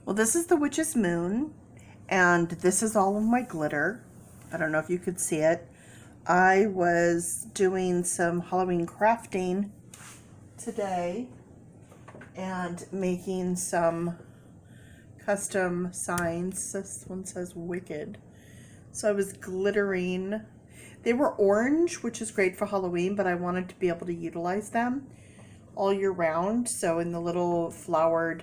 Well, this is the witch's moon, and this is all of my glitter. I don't know if you could see it. I was doing some Halloween crafting today and making some custom signs. This one says wicked. So I was glittering. They were orange, which is great for Halloween, but I wanted to be able to utilize them all year round. So in the little flowered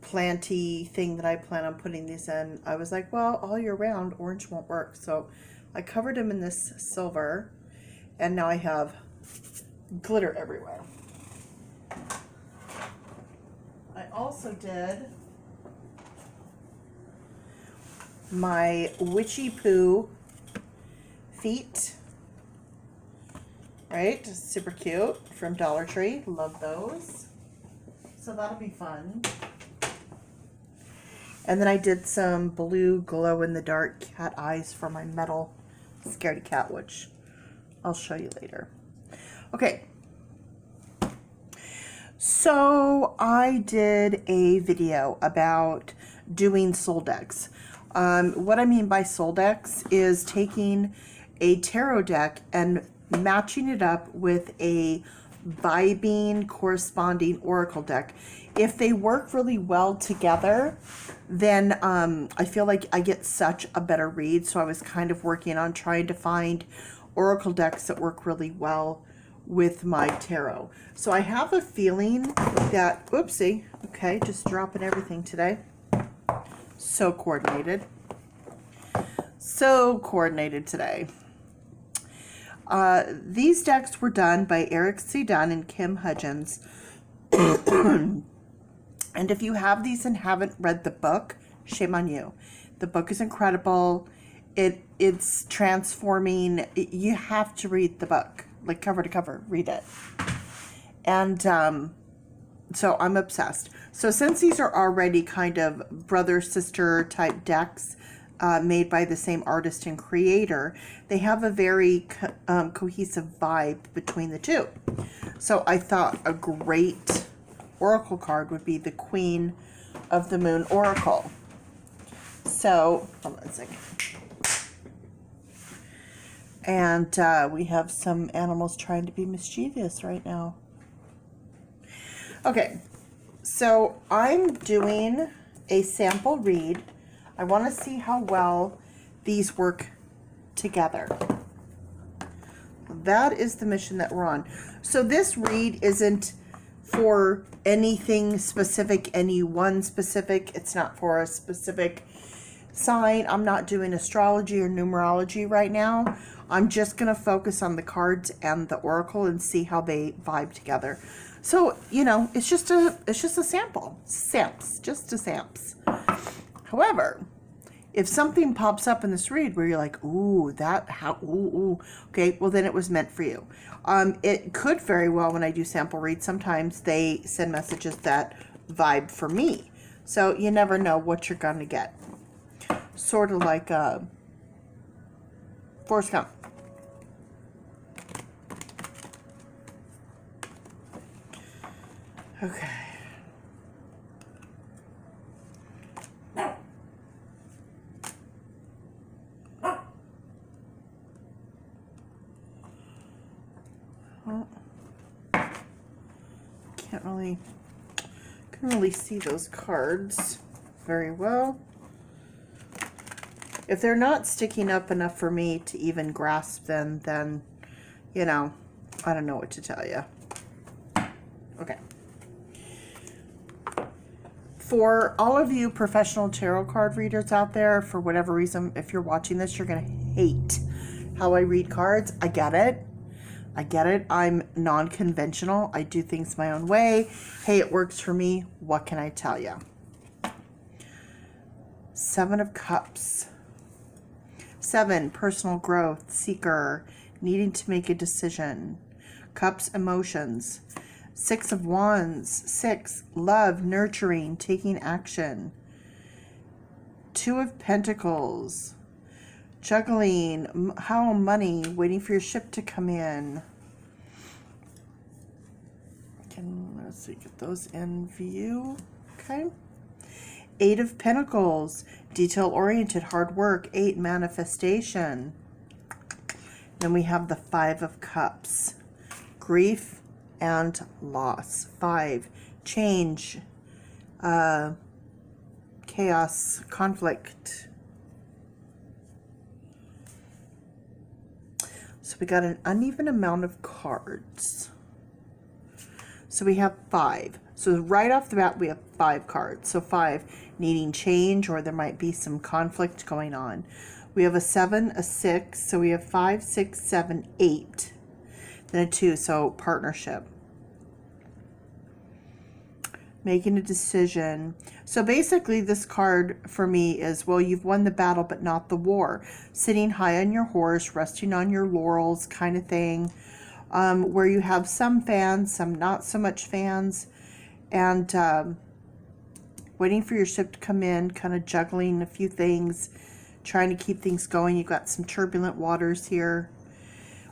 planty thing that I plan on putting these in, I was like, well, all year round, orange won't work. So I covered them in this silver, and now I have glitter everywhere. I also did my witchy poo feet, right? Super cute, from Dollar Tree. Love those. So that'll be fun. And then I did some blue glow-in-the-dark cat eyes for my metal scaredy cat, which I'll show you later. Okay. So I did a video about doing soul decks. What I mean by soul decks is taking a tarot deck and matching it up with a vibing corresponding oracle deck. If they work really well together, then I feel like I get such a better read. So I was kind of working on trying to find oracle decks that work really well with my tarot. So I have a feeling that, oopsie, okay, just dropping everything today. So coordinated. So coordinated today. These decks were done by Eric C. Dunn and Kim Hudgens. And if you have these and haven't read the book, shame on you. The book is incredible. It's transforming. You have to read the book, like cover to cover, read it. And so I'm obsessed. So since these are already kind of brother-sister type decks, made by the same artist and creator, they have a very cohesive vibe between the two. So I thought a great oracle card would be the Queen of the Moon Oracle. So, hold on a second. And we have some animals trying to be mischievous right now. Okay, so I'm doing a sample read. I want to see how well these work together. That is the mission that we're on. So this read isn't for anything specific, any one specific. It's not for a specific sign. I'm not doing astrology or numerology right now. I'm just going to focus on the cards and the oracle and see how they vibe together. So, you know, it's just a sample. Samps, just a samps. However, if something pops up in this read where you're like, ooh, okay, well then it was meant for you. It could very well, when I do sample reads, sometimes they send messages that vibe for me. So you never know what you're going to get. Sort of like Forrest Gump. Okay. Couldn't really see those cards very well. If they're not sticking up enough for me to even grasp them, then, you know, I don't know what to tell you. Okay. For all of you professional tarot card readers out there, for whatever reason, if you're watching this, you're going to hate how I read cards. I get it. I get it. I'm non-conventional. I do things my own way. Hey, it works for me. What can I tell you? Seven of Cups. 7, personal growth, seeker, needing to make a decision. Cups, emotions. 6 of Wands. 6, love, nurturing, taking action. 2 of Pentacles. Juggling, how money, waiting for your ship to come in. Let's see, get those in view. Okay. Eight of Pentacles, detail-oriented, hard work. 8, manifestation. Then we have the 5 of Cups, grief and loss. 5, change, chaos, conflict. So we got an uneven amount of cards. So we have 5. So right off the bat, we have 5 cards. So 5, needing change, or there might be some conflict going on. We have a 7, a 6. So we have 5, 6, 7, 8. Then a 2, so partnership. Making a decision. So basically this card for me is, well, you've won the battle, but not the war. Sitting high on your horse, resting on your laurels kind of thing. Where you have some fans, some not so much fans. And waiting for your ship to come in, kind of juggling a few things, trying to keep things going. You've got some turbulent waters here.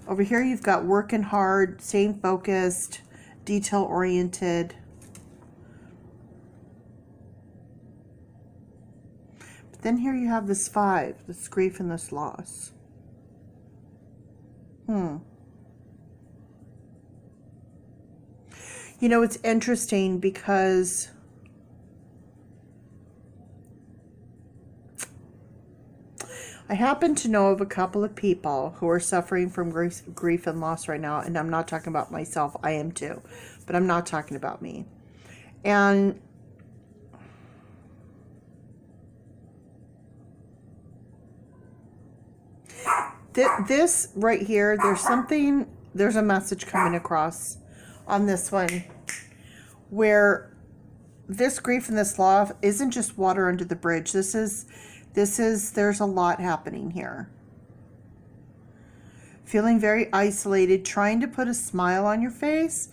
Over here you've got working hard, staying focused, detail-oriented. But then here you have this 5, this grief and this loss. You know, it's interesting because I happen to know of a couple of people who are suffering from grief and loss right now, and I'm not talking about myself. I am too, but I'm not talking about me. And this right here, there's a message coming across on this one, where this grief and this loss isn't just water under the bridge. There's a lot happening here. Feeling very isolated, trying to put a smile on your face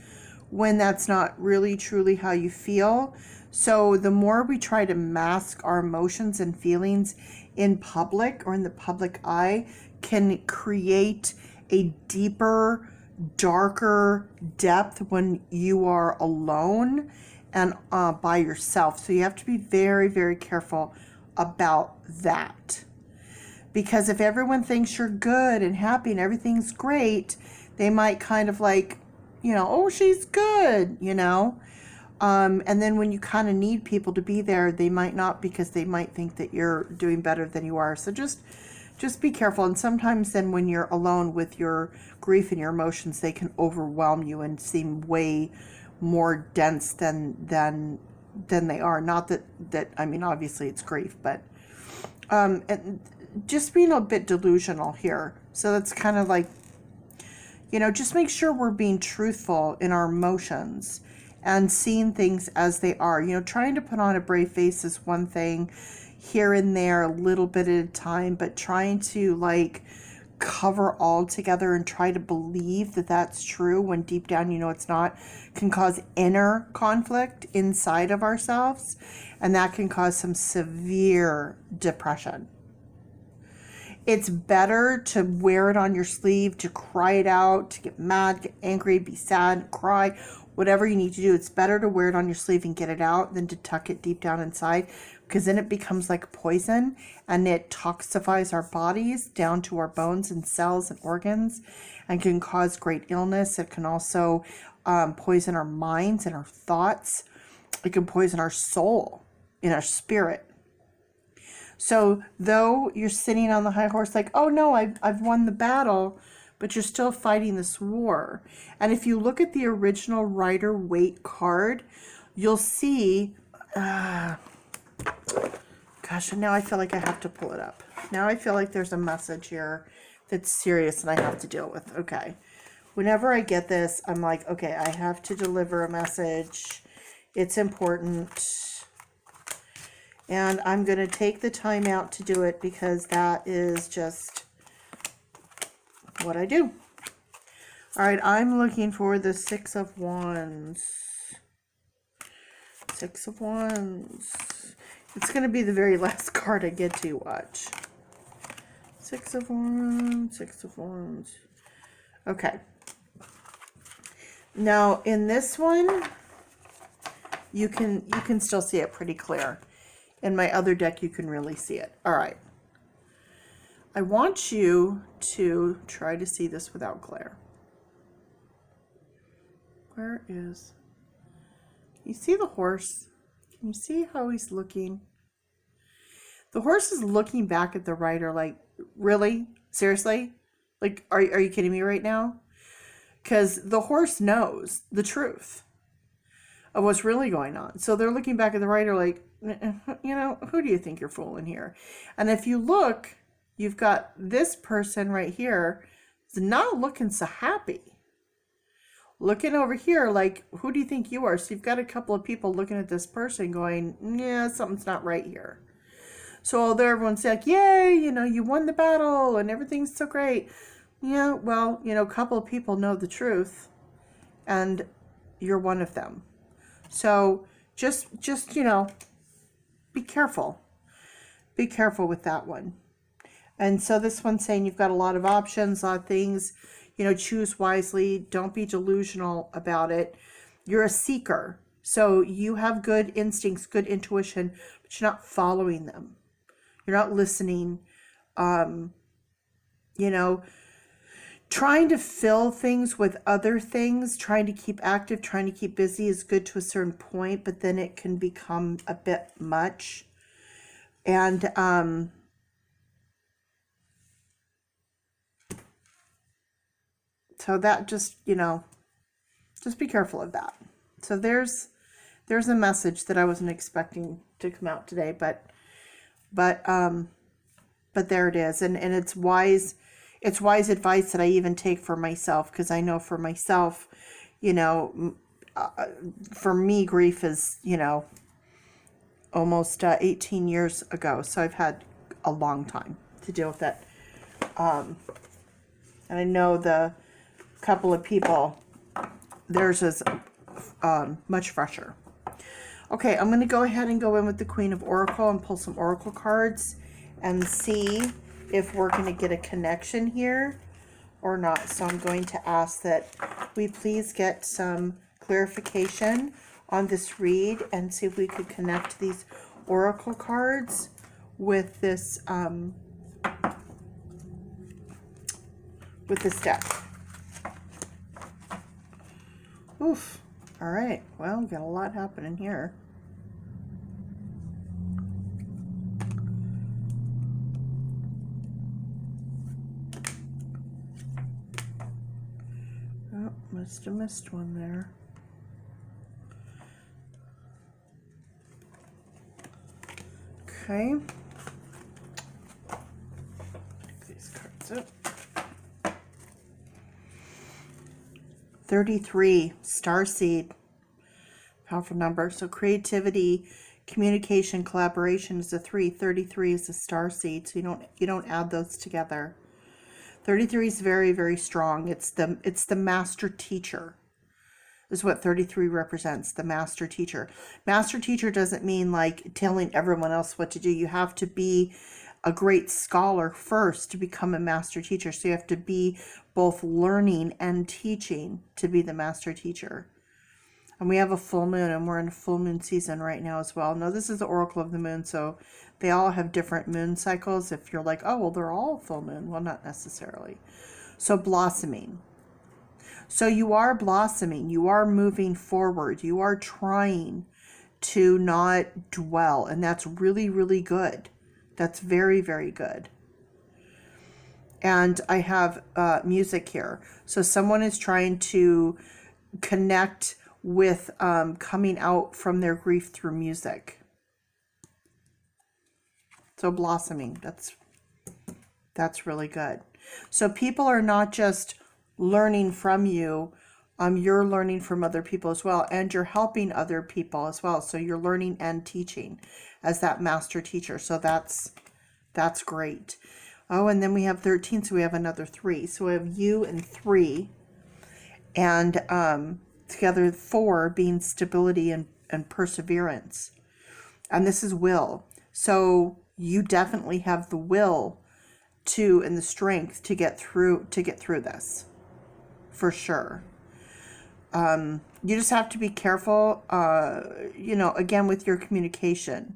when that's not really truly how you feel. So the more we try to mask our emotions and feelings in public or in the public eye, can create a deeper, darker depth when you are alone and by yourself. So you have to be very, very careful about that, because if everyone thinks you're good and happy and everything's great, they might kind of like, you know, oh, she's good, you know, and then when you kind of need people to be there, they might not, because they might think that you're doing better than you are. So just be careful. And sometimes then when you're alone with your grief and your emotions, they can overwhelm you and seem way more dense than they are. Not that I mean, obviously it's grief, but and just being a bit delusional here. So that's kind of like, you know, just make sure we're being truthful in our emotions and seeing things as they are. You know, trying to put on a brave face is one thing, here and there, a little bit at a time, but trying to like cover all together and try to believe that that's true when deep down you know it's not, can cause inner conflict inside of ourselves, and that can cause some severe depression. It's better to wear it on your sleeve, to cry it out, to get mad, get angry, be sad, cry, whatever you need to do. It's better to wear it on your sleeve and get it out than to tuck it deep down inside, because then it becomes like poison and it toxifies our bodies down to our bones and cells and organs and can cause great illness. It can also poison our minds and our thoughts. It can poison our soul and our spirit. So though you're sitting on the high horse like, oh no, I've won the battle, but you're still fighting this war. And if you look at the original Rider-Waite card, you'll see, gosh, and now I feel like I have to pull it up. Now I feel like there's a message here that's serious and I have to deal with. Okay. Whenever I get this, I'm like, okay, I have to deliver a message. It's important. And I'm going to take the time out to do it, because that is just what I do. All right, I'm looking for the 6 of Wands. 6 of Wands. It's going to be the very last card I get to watch. 6 of Wands, 6 of Wands. Okay. Now, in this one, you can still see it pretty clear. In my other deck, you can really see it. All right. I want you to try to see this without glare. Where is... You see the horse? Can you see how he's looking? The horse is looking back at the rider like, really? Seriously? Like, are you kidding me right now? Because the horse knows the truth of what's really going on. So they're looking back at the rider like, you know, who do you think you're fooling here? And if you look, you've got this person right here is not looking so happy. Looking over here like, who do you think you are? So you've got a couple of people looking at this person going, yeah, something's not right here. So everyone's like, yay, you know, you won the battle and everything's so great. Yeah, well, you know, a couple of people know the truth and you're one of them. So just, you know, be careful. Be careful with that one. And so this one's saying you've got a lot of options, a lot of things, you know, choose wisely. Don't be delusional about it. You're a seeker. So you have good instincts, good intuition, but you're not following them. You're not listening. You know, trying to fill things with other things, trying to keep active, trying to keep busy is good to a certain point, but then it can become a bit much. And so that just, you know, just be careful of that. So there's a message that I wasn't expecting to come out today, but there it is. And it's wise advice that I even take for myself, because I know for myself, you know, for me, grief is, you know, almost 18 years ago. So I've had a long time to deal with it. And I know the couple of people, theirs is much fresher. Okay, I'm going to go ahead and go in with the Queen of Oracle and pull some Oracle cards and see if we're going to get a connection here or not. So I'm going to ask that we please get some clarification on this read and see if we could connect these Oracle cards with this deck. Oof. All right. Well, we've got a lot happening here. Oh, must have missed one there. Okay. Take these cards up. 33, starseed, powerful number. So creativity, communication, collaboration is a 3. 33 is a starseed. So you don't add those together. 33 is very, very strong. It's the master teacher. Is what 33 represents, the master teacher. Master teacher doesn't mean like telling everyone else what to do. You have to be a great scholar first to become a master teacher. So you have to be both learning and teaching to be the master teacher. And we have a full moon, and we're in a full moon season right now as well. Now, this is the Oracle of the Moon, so they all have different moon cycles. If you're like, oh, well, they're all full moon. Well, not necessarily. So blossoming. So you are blossoming. You are moving forward. You are trying to not dwell, and that's really, really good. That's very, very good. And I have music here. So someone is trying to connect with coming out from their grief through music. So blossoming, that's really good. So people are not just learning from you, you're learning from other people as well, and you're helping other people as well. So you're learning and teaching as that master teacher. So that's great. Oh, and then we have 13, so we have another 3. So we have you and 3, and together 4 being stability and perseverance. And this is will. So you definitely have the will to and the strength to get through this, for sure. You just have to be careful, you know, again, with your communication.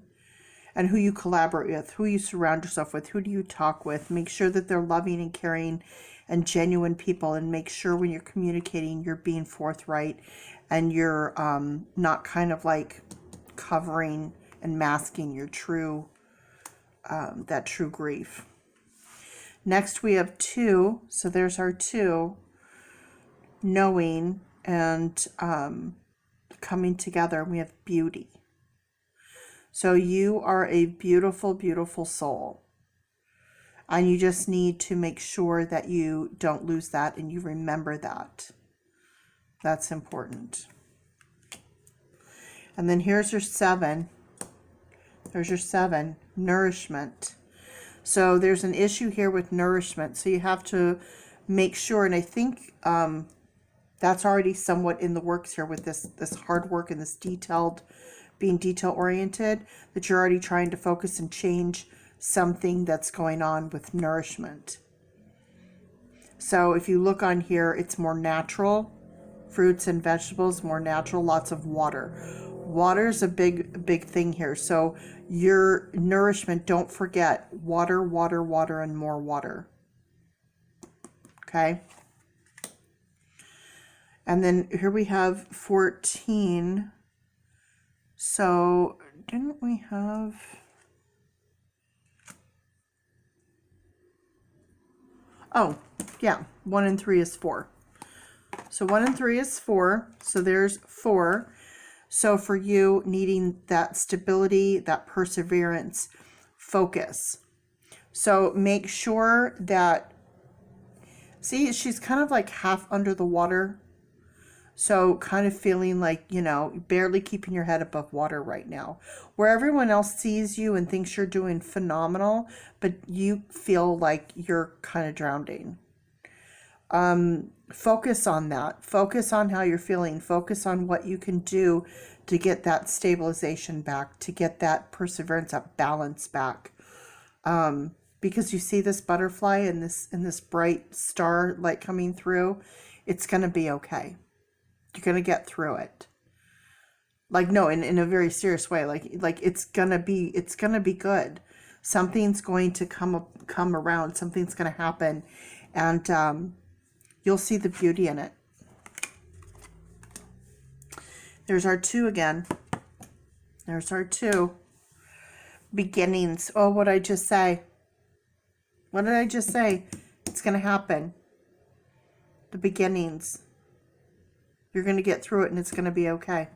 and who you collaborate with, who you surround yourself with, who do you talk with. Make sure that they're loving and caring and genuine people, and make sure when you're communicating, you're being forthright and you're not kind of like covering and masking your true, that true grief. Next we have 2. So there's our 2, knowing and coming together. We have beauty. So you are a beautiful, beautiful soul. And you just need to make sure that you don't lose that and you remember that. That's important. And then here's your 7. There's your 7, nourishment. So there's an issue here with nourishment. So you have to make sure, and I think that's already somewhat in the works here with this hard work and this being detail oriented, that you're already trying to focus and change something that's going on with nourishment. So if you look on here, it's more natural, fruits and vegetables, more natural, lots of water. Water is a big thing here. So your nourishment, don't forget water, water, water, and more water. Okay. And then here we have 14. So didn't we have... Oh, yeah, 1 and 3 is 4. So 1 and 3 is 4. So there's 4. So for you, needing that stability, that perseverance, focus. So make sure that, see, she's kind of like half under the water. So kind of feeling like, you know, barely keeping your head above water right now. Where everyone else sees you and thinks you're doing phenomenal, but you feel like you're kind of drowning. Focus on that. Focus on how you're feeling. Focus on what you can do to get that stabilization back, to get that perseverance, that balance back. Because you see this butterfly and this bright star light coming through, it's going to be okay. You're going to get through it. Like, no, in a very serious way. Like it's going to be good. Something's going to come around. Something's going to happen. And you'll see the beauty in it. There's our 2 again. There's our 2. Beginnings. Oh, what did I just say? What did I just say? It's going to happen. The beginnings. You're going to get through it and it's going to be okay.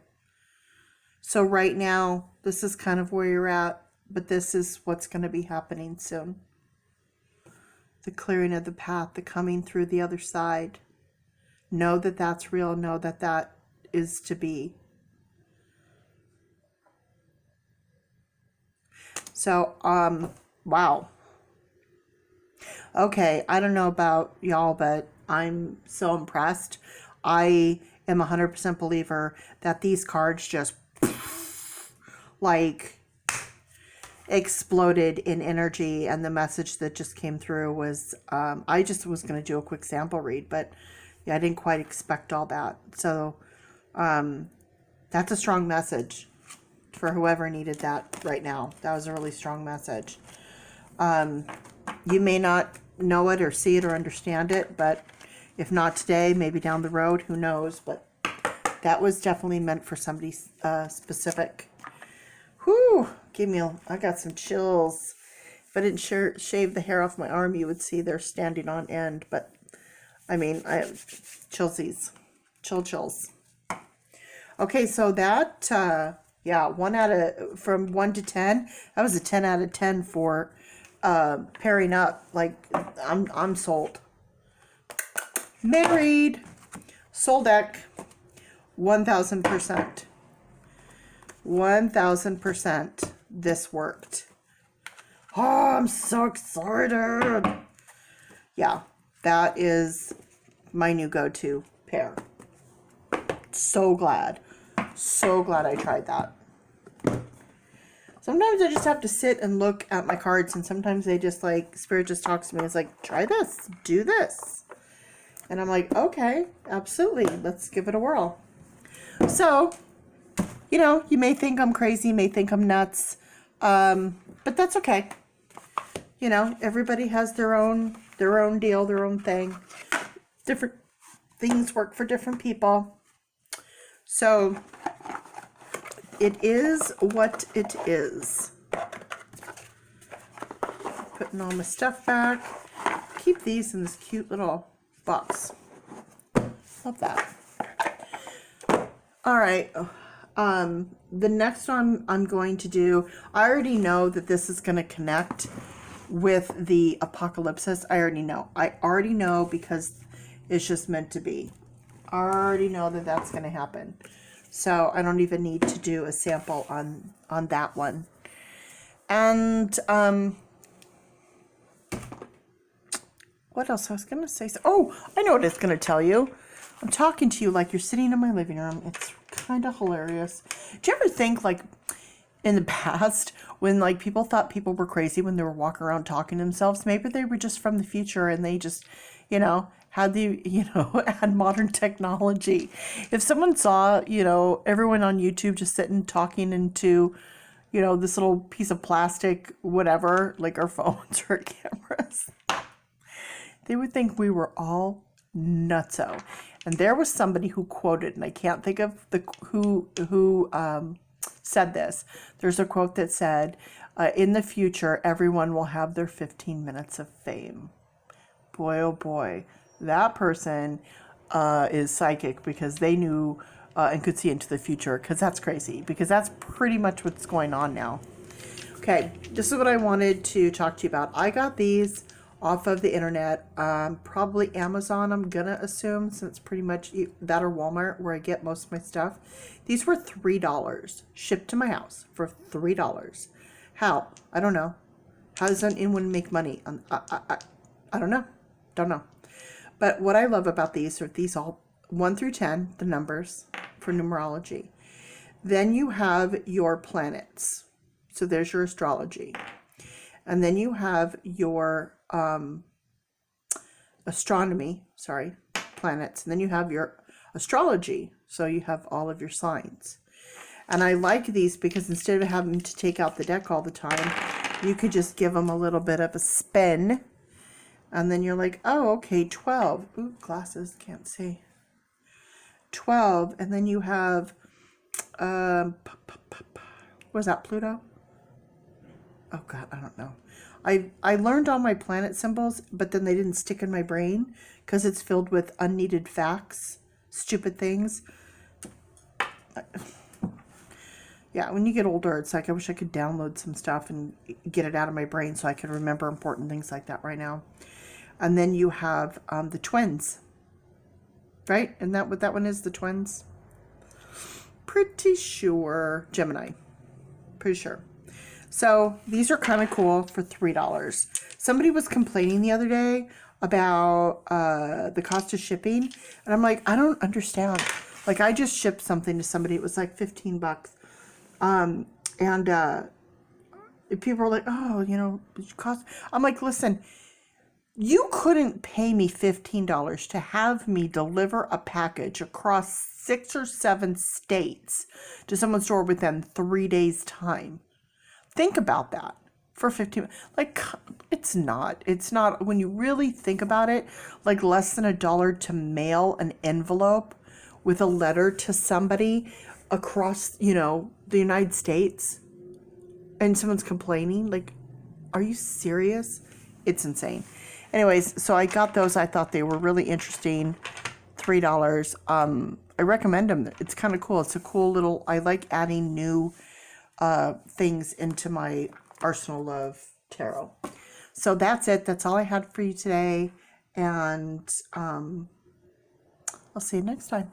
So right now, this is kind of where you're at, but this is what's going to be happening soon. The clearing of the path, the coming through the other side. Know that that's real. Know that that is to be. So, wow. Okay, I don't know about y'all, but I'm so impressed. I am a 100% believer that these cards just like exploded in energy, and the message that just came through was, I just was going to do a quick sample read, but yeah, I didn't quite expect all that. So that's a strong message for whoever needed that right now. That was a really strong message. You may not know it or see it or understand it, but if not today, maybe down the road, who knows? But that was definitely meant for somebody specific. Whew, I got some chills. If I didn't shave the hair off my arm, you would see they're standing on end. But I mean, I have chillsies, chills. Okay, so that, yeah, from 1 to 10, that was a 10 out of 10 for pairing up. Like, I'm sold. Married. Soul deck. 1000%. 1000%. This worked. Oh, I'm so excited. Yeah, that is my new go-to pair. So glad. So glad I tried that. Sometimes I just have to sit and look at my cards, and sometimes they just like, Spirit just talks to me. It's like, try this, do this. And I'm like, okay, absolutely. Let's give it a whirl. So, you know, you may think I'm crazy, you may think I'm nuts. But that's okay. You know, everybody has their own deal, their own thing. Different things work for different people. So it is what it is. Putting all my stuff back. Keep these in this cute little box. Love that. All right. The next one I'm going to do, I already know that this is going to connect with the apocalypsis. I already know because it's just meant to be. I already know that that's going to happen. So I don't even need to do a sample on that one. And what else I was going to say? Oh, I know what it's going to tell you. I'm talking to you like you're sitting in my living room. It's kind of hilarious. Do you ever think, like, in the past, when, like, people thought people were crazy when they were walking around talking to themselves? Maybe they were just from the future and they just, you know, had had modern technology. If someone saw, you know, everyone on YouTube just sitting talking into, you know, this little piece of plastic, whatever, like our phones or cameras, they would think we were all nutso. And there was somebody who quoted, and I can't think of who said this. There's a quote that said, in the future, everyone will have their 15 minutes of fame. Boy, oh boy, that person is psychic, because they knew and could see into the future, because that's crazy, because that's pretty much what's going on now. Okay, this is what I wanted to talk to you about. I got these off of the internet, probably Amazon, I'm gonna assume, since pretty much that or Walmart where I get most of my stuff. These were $3 shipped to my house for $3. How? I don't know. How does anyone make money? I don't know. But what I love about these are these all 1 through 10, the numbers for numerology. Then you have your planets. So there's your astrology. And then you have your astronomy, planets. And then you have your astrology. So you have all of your signs. And I like these because instead of having to take out the deck all the time, you could just give them a little bit of a spin. And then you're like, oh, okay, 12. Ooh, glasses, can't see. 12. And then you have, what was that, Pluto? Oh, God, I don't know. I learned all my planet symbols, but then they didn't stick in my brain because it's filled with unneeded facts, stupid things. Yeah, when you get older, it's like I wish I could download some stuff and get it out of my brain so I could remember important things like that right now. And then you have the twins, right? Isn't that what that one is, the twins? Pretty sure. Gemini. Pretty sure. So these are kind of cool for $3. Somebody was complaining the other day about the cost of shipping. And I'm like, I don't understand. Like, I just shipped something to somebody. It was like $15. People are like, oh, you know, it cost. I'm like, listen, you couldn't pay me $15 to have me deliver a package across 6 or 7 states to someone's door within 3 days' time. Think about that for 15. Like, it's not when you really think about it, like less than $1 to mail an envelope with a letter to somebody across, you know, the United States, and someone's complaining. Like, are you serious? It's insane. Anyways, so I got those. I thought they were really interesting. $3. I recommend them. It's kind of cool. It's a cool little, I like adding new things into my arsenal of tarot. So that's it. That's all I had for you today. And I'll see you next time.